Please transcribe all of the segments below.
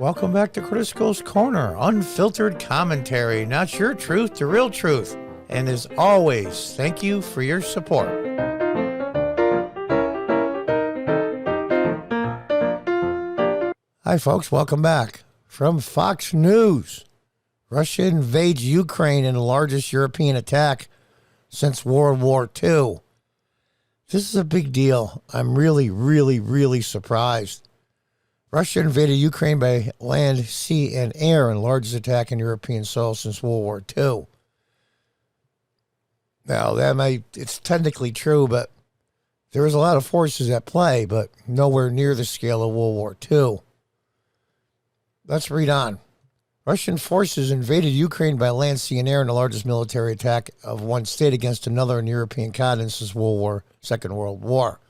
Welcome back to Crisco's Corner, unfiltered commentary, not your truth, the real truth. And as always, thank you for your support. Hi folks, welcome back. From Fox News, Russia invades Ukraine in the largest European attack since World War II. This is a big deal. I'm really surprised. Russia invaded Ukraine by land, sea, and air in the largest attack in European soil since World War II. Now, it's technically true, but there was a lot of forces at play, but nowhere near the scale of World War II. Let's read on. Russian forces invaded Ukraine by land, sea, and air in the largest military attack of one state against another in the European continent since Second World War.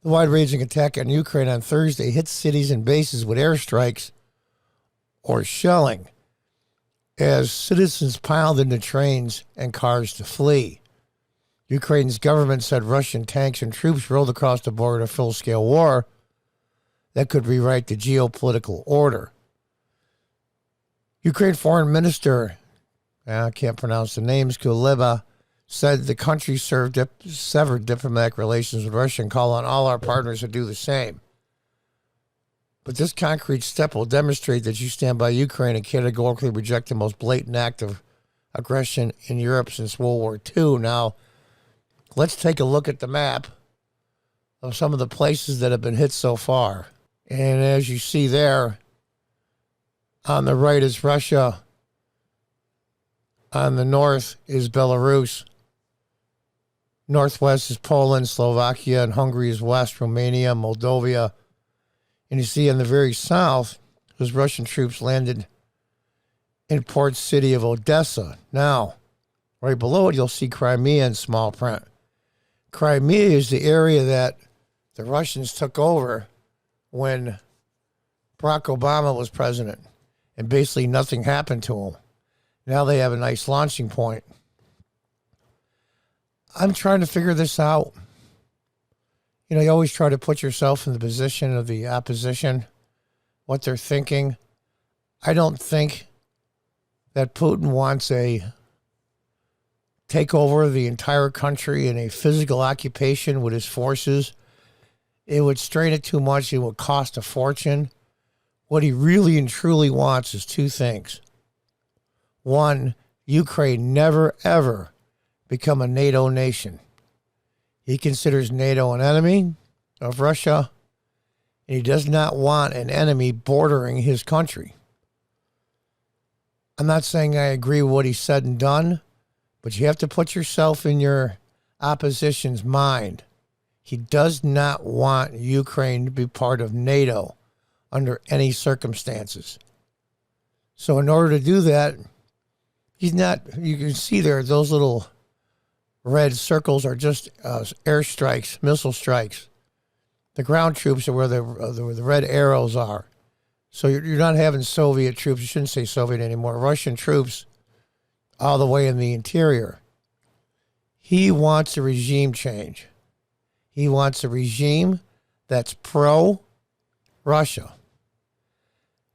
The wide-ranging attack on Ukraine on Thursday hit cities and bases with airstrikes or shelling as citizens piled into trains and cars to flee. Ukraine's government said Russian tanks and troops rolled across the border in a full-scale war that could rewrite the geopolitical order. Ukraine Foreign Minister, I can't pronounce the names, Kuleba, said the country severed diplomatic relations with Russia and called on all our partners to do the same. But this concrete step will demonstrate that you stand by Ukraine and categorically reject the most blatant act of aggression in Europe since World War II. Now, let's take a look at the map of some of the places that have been hit so far. And as you see there, on the right is Russia. On the north is Belarus. Northwest is Poland, Slovakia, and Hungary is west, Romania, Moldova. And you see in the very south, those Russian troops landed in port city of Odessa. Now, right below it, you'll see Crimea in small print. Crimea is the area that the Russians took over when Barack Obama was president. And basically nothing happened to him. Now they have a nice launching point. I'm trying to figure this out. You know, you always try to put yourself in the position of the opposition, what they're thinking. I don't think that Putin wants a takeover of the entire country in a physical occupation with his forces. It would strain it too much. It would cost a fortune. What he really and truly wants is two things. One, Ukraine never, ever become a NATO nation. He considers NATO an enemy of Russia, and he does not want an enemy bordering his country. I'm not saying I agree with what he said and done, but you have to put yourself in your opposition's mind. He does not want Ukraine to be part of NATO under any circumstances. So in order to do that, he's not, you can see there, those little red circles are just airstrikes, missile strikes. The ground troops are where the red arrows are. So you're not having Soviet troops, you shouldn't say Soviet anymore, Russian troops all the way in the interior. He wants a regime change. He wants a regime that's pro-Russia.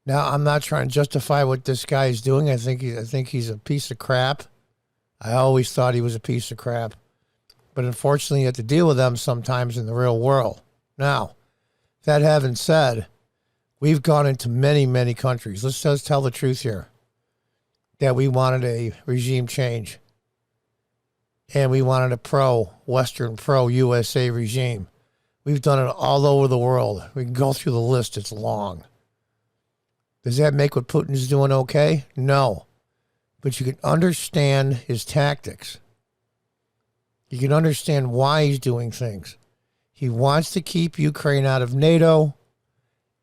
Now, I'm not trying to justify what this guy is doing. I think he's a piece of crap. I always thought he was a piece of crap. But unfortunately, you have to deal with them sometimes in the real world. Now, that having said, we've gone into many countries. Let's just tell the truth here. That we wanted a regime change. And we wanted a pro-Western, pro-USA regime. We've done it all over the world. We can go through the list. It's long. Does that make what Putin's doing okay? No. But you can understand his tactics. You can understand why he's doing things. He wants to keep Ukraine out of NATO,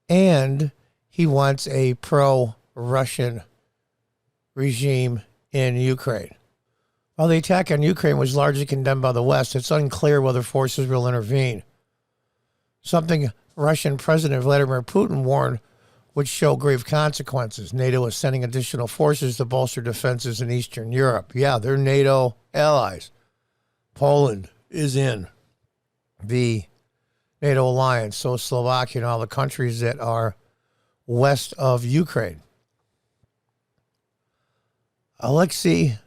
and he wants a pro-Russian regime in Ukraine. While the attack on Ukraine was largely condemned by the West, it's unclear whether forces will intervene. Something Russian President Vladimir Putin warned would show grave consequences. NATO is sending additional forces to bolster defenses in Eastern Europe. Yeah, they're NATO allies. Poland is in the NATO alliance, so Slovakia and all the countries that are west of Ukraine. Alexei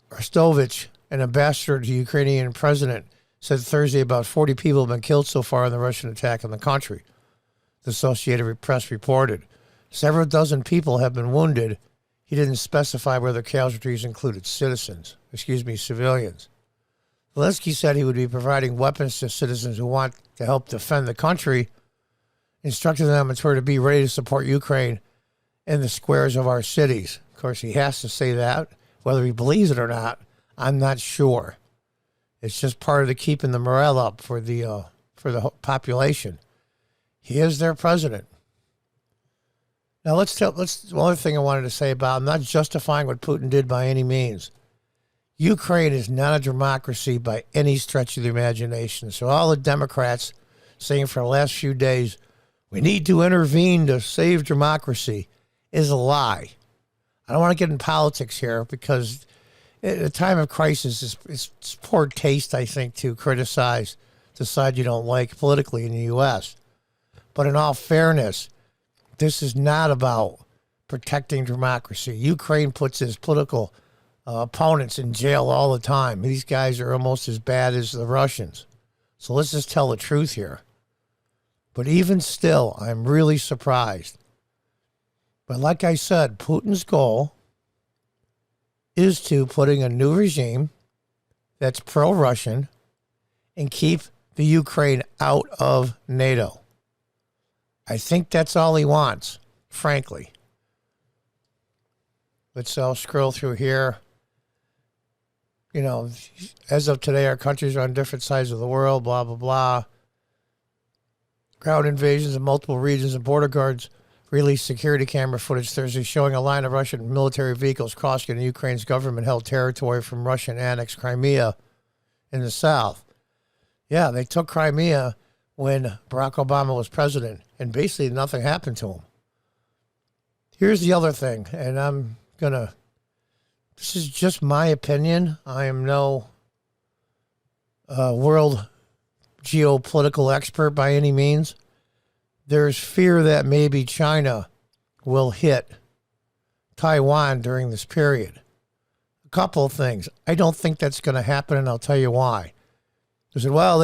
Arestovich, an ambassador to the Ukrainian president, said Thursday about 40 people have been killed so far in the Russian attack on the country. The Associated Press reported. Several dozen people have been wounded. He didn't specify whether casualties included civilians. Zelensky said he would be providing weapons to citizens who want to help defend the country, instructing them to be ready to support Ukraine in the squares of our cities. Of course, he has to say that. Whether he believes it or not, I'm not sure. It's just part of the keeping the morale up for the population. He is their president. Now one other thing I wanted to say about, I'm not justifying what Putin did by any means. Ukraine is not a democracy by any stretch of the imagination. So all the Democrats saying for the last few days, we need to intervene to save democracy, is a lie. I don't want to get in politics here because at a time of crisis, it's poor taste, I think, to criticize the side you don't like politically in the U.S. But in all fairness, this is not about protecting democracy. Ukraine puts its political opponents in jail all the time. These guys are almost as bad as the Russians. So let's just tell the truth here. But even still, I'm really surprised. But like I said, Putin's goal is to putting a new regime that's pro-Russian and keep the Ukraine out of NATO. I think that's all he wants, frankly. Let's scroll through here. You know, as of today, our countries are on different sides of the world, blah, blah, blah. Ground invasions in multiple regions and border guards released security camera footage Thursday showing a line of Russian military vehicles crossing into Ukraine's government-held territory from Russian-annexed Crimea in the south. Yeah, they took Crimea when Barack Obama was president, and basically nothing happened to him. Here's the other thing, and this is just my opinion. I am no world geopolitical expert by any means. There's fear that maybe China will hit Taiwan during this period. A couple of things. I don't think that's going to happen, and I'll tell you why. They said, well,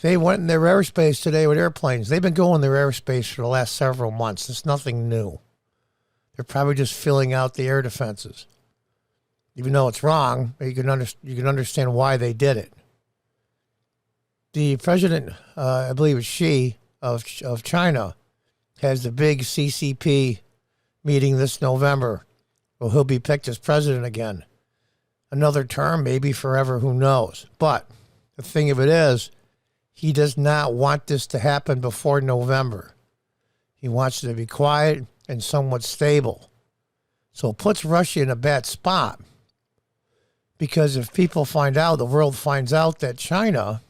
they went in their airspace today with airplanes. They've been going in their airspace for the last several months. It's nothing new. They're probably just filling out the air defenses. Even though it's wrong, you can understand why they did it. The president, I believe it's Xi, of China, has the big CCP meeting this November. Well, he'll be picked as president again. Another term, maybe forever, who knows. But the thing of it is, he does not want this to happen before November. He wants it to be quiet and somewhat stable. So it puts Russia in a bad spot. Because if people find out, the world finds out that China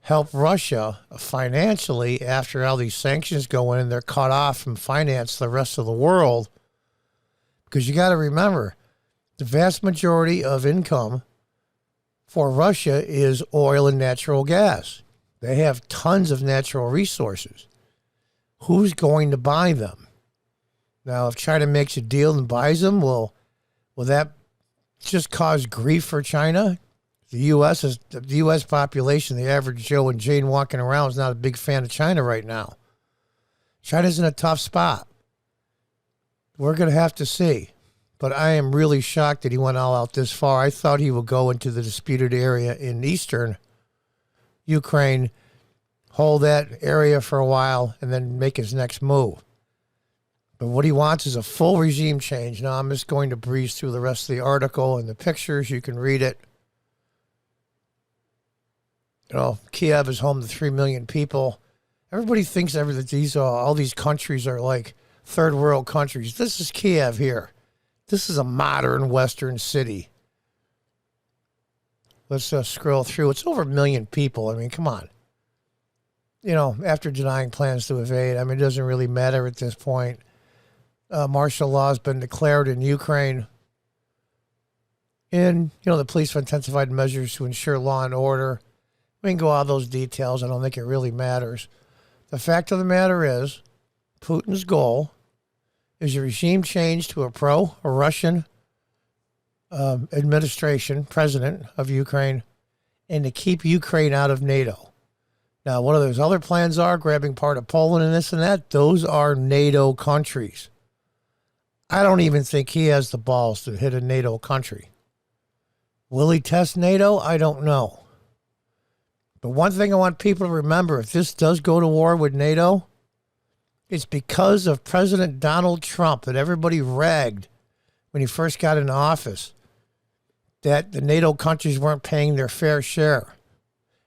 helped Russia financially after all these sanctions go in and they're cut off from finance the rest of the world. Because you got to remember, the vast majority of income for Russia is oil and natural gas. They have tons of natural resources. Who's going to buy them? Now, if China makes a deal and buys them, will that just cause grief for China? The U.S. population, the average Joe and Jane walking around is not a big fan of China right now. China's in a tough spot. We're going to have to see. But I am really shocked that he went all out this far. I thought he would go into the disputed area in eastern Ukraine, hold that area for a while, and then make his next move. But what he wants is a full regime change. Now, I'm just going to breeze through the rest of the article and the pictures. You can read it. You know, Kiev is home to 3 million people. Everybody thinks that all these countries are like third world countries. This is Kiev here. This is a modern Western city. Let's scroll through. It's over 1 million people. I mean, come on. You know, after denying plans to invade, I mean, it doesn't really matter at this point. Martial law has been declared in Ukraine. And, you know, the police have intensified measures to ensure law and order. We can go all those details. I don't think it really matters. The fact of the matter is, Putin's goal is a regime change to a pro-Russian administration, president of Ukraine, and to keep Ukraine out of NATO. Now, what those other plans are, grabbing part of Poland and this and that, those are NATO countries. I don't even think he has the balls to hit a NATO country. Will he test NATO? I don't know. But one thing I want people to remember, if this does go to war with NATO, it's because of President Donald Trump that everybody ragged when he first got into office, that the NATO countries weren't paying their fair share.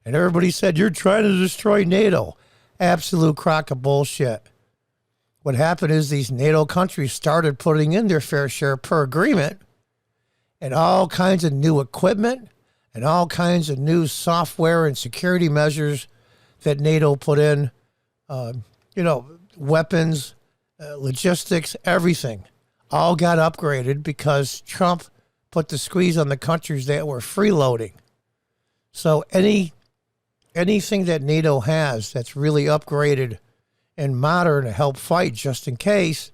And everybody said, you're trying to destroy NATO. Absolute crock of bullshit. What happened is these NATO countries started putting in their fair share per agreement, and all kinds of new equipment and all kinds of new software and security measures that NATO put in, weapons, logistics, everything, all got upgraded because Trump put the squeeze on the countries that were freeloading. So anything that NATO has that's really upgraded and modern to help fight just in case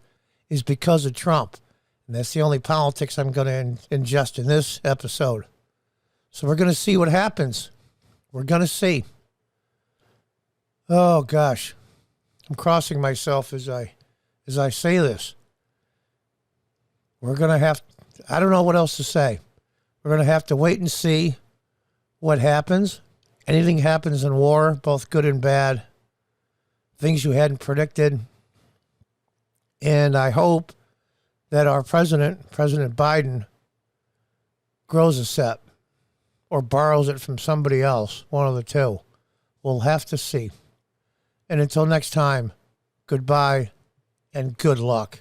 is because of Trump. And that's the only politics I'm going to ingest in this episode. So we're going to see what happens. We're going to see. Oh, gosh. I'm crossing myself as I say this. We're going to have, I don't know what else to say. We're going to have to wait and see what happens. Anything happens in war, both good and bad, things you hadn't predicted. And I hope that our President Biden, grows a set or borrows it from somebody else, one of the two. We'll have to see. And until next time, goodbye and good luck.